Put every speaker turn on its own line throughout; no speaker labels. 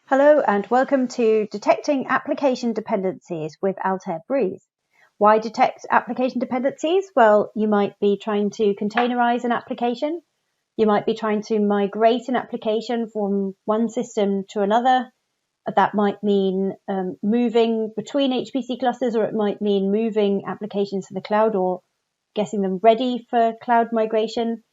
Hello and welcome to Detecting Application Dependencies with Altair Breeze. Why detect application dependencies? Well, you might be trying to containerize an application. You might be trying to migrate an application from one system to another. That might mean moving between HPC clusters, or it might mean moving applications to the cloud or getting them ready for cloud migration.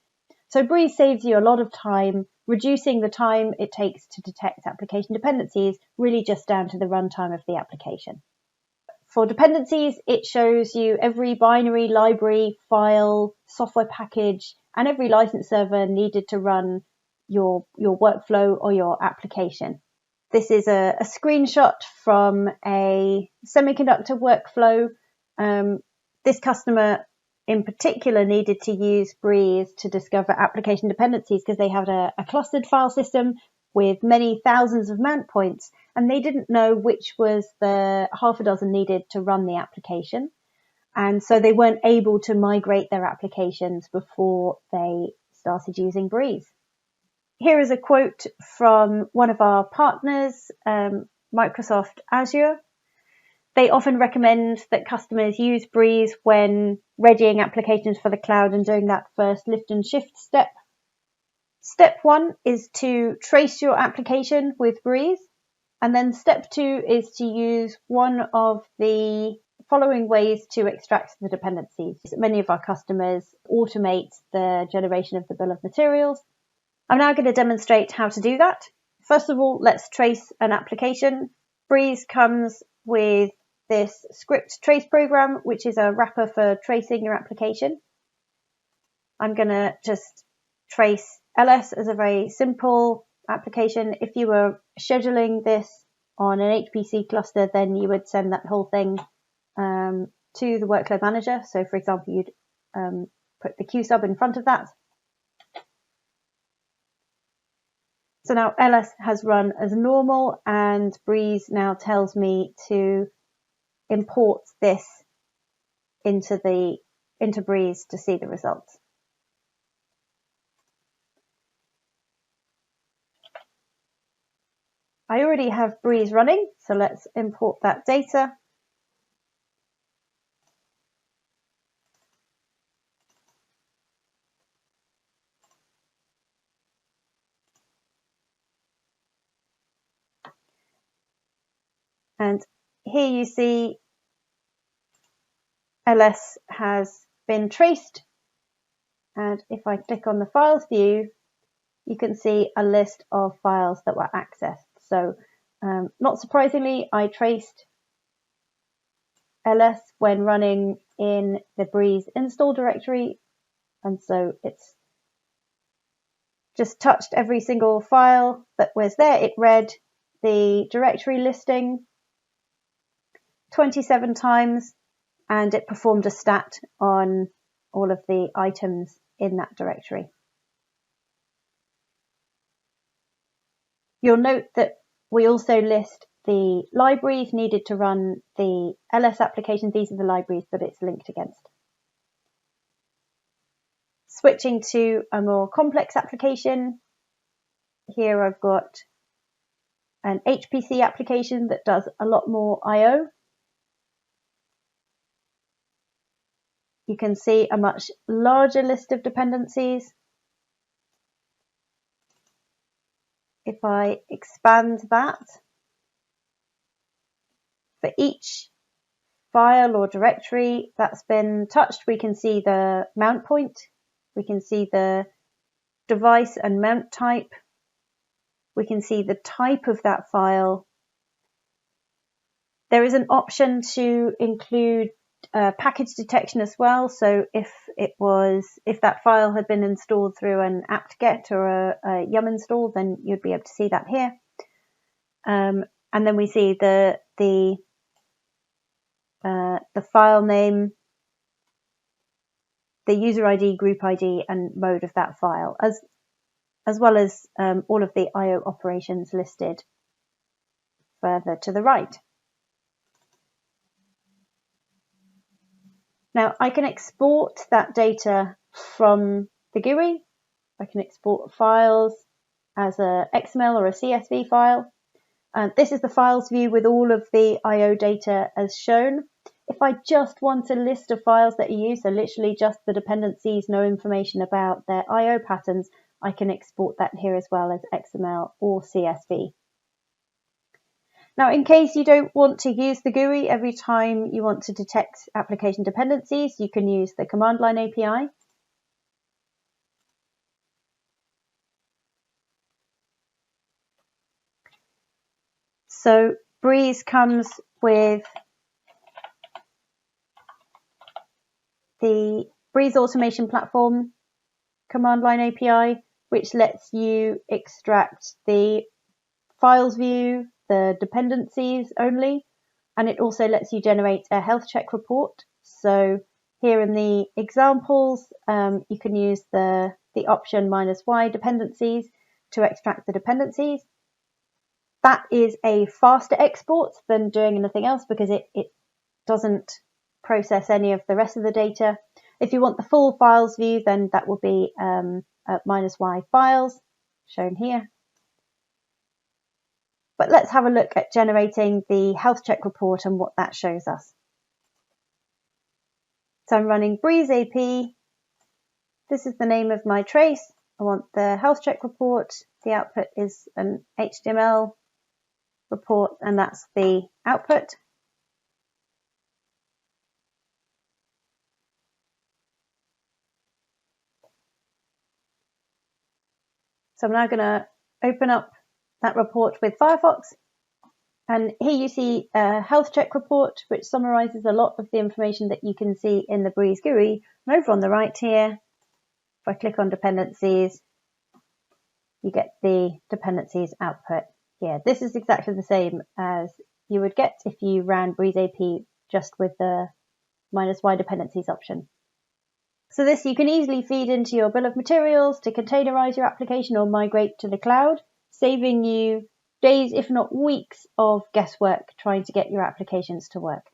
So Breeze saves you a lot of time, reducing the time it takes to detect application dependencies, really just down to the runtime of the application. For dependencies, it shows you every binary, library, file, software package, and every license server needed to run your workflow or your application. This is a screenshot from a semiconductor workflow. This customer in particular needed to use Breeze to discover application dependencies because they had a clustered file system with many thousands of mount points, and they didn't know which was the half a dozen needed to run the application. And so they weren't able to migrate their applications before they started using Breeze. Here is a quote from one of our partners, Microsoft Azure. They often recommend that customers use Breeze when readying applications for the cloud and doing that first lift and shift step. Step 1 is to trace your application with Breeze. And then step 2 is to use one of the following ways to extract the dependencies. Many of our customers automate the generation of the bill of materials. I'm now going to demonstrate how to do that. First of all, let's trace an application. Breeze comes with this script trace program, which is a wrapper for tracing your application. I'm going to just trace ls as a very simple application. If you were scheduling this on an HPC cluster, then you would send that whole thing to the workload manager. So for example, you'd put the Q sub in front of that. So now ls has run as normal, and Breeze now tells me to import this into Breeze to see the results. I already have Breeze running, so let's import that data. And here you see ls has been traced. And if I click on the files view, you can see a list of files that were accessed. So not surprisingly, I traced ls when running in the Breeze install directory. And so it's just touched every single file that was there. It read the directory listing 27 times, and it performed a stat on all of the items in that directory. You'll note that we also list the libraries needed to run the ls application. These are the libraries that it's linked against. Switching to a more complex application, here I've got an HPC application that does a lot more I/O. You can see a much larger list of dependencies. If I expand that, for each file or directory that's been touched, we can see the mount point, we can see the device and mount type, we can see the type of that file. There is an option to include package detection as well. So if that file had been installed through an apt-get or a yum install, then you'd be able to see that here. And then we see the file name, the user ID, group ID, and mode of that file, as well as all of the I/O operations listed further to the right. Now I can export that data from the GUI. I can export files as a XML or a CSV file. This is the files view with all of the I/O data as shown. If I just want a list of files that are used, so literally just the dependencies, no information about their I/O patterns, I can export that here as well as XML or CSV. Now, in case you don't want to use the GUI every time you want to detect application dependencies, you can use the command line API. So Breeze comes with the Breeze Automation Platform command line API, which lets you extract the files view, the dependencies only, and it also lets you generate a health check report. So here in the examples, you can use the option -y dependencies to extract the dependencies. That is a faster export than doing anything else because it doesn't process any of the rest of the data. If you want the full files view, then that will be -y files, shown here. But let's have a look at generating the health check report and what that shows us. So I'm running Breeze AP. This is the name of my trace. I want the health check report. The output is an HTML report, and that's the output. So I'm now going to open up that report with Firefox. And here you see a health check report, which summarizes a lot of the information that you can see in the Breeze GUI. And over on the right here, if I click on dependencies, you get the dependencies output here. This is exactly the same as you would get if you ran Breeze AP just with the -y dependencies option. So this you can easily feed into your bill of materials to containerize your application or migrate to the cloud, saving you days, if not weeks, of guesswork trying to get your applications to work.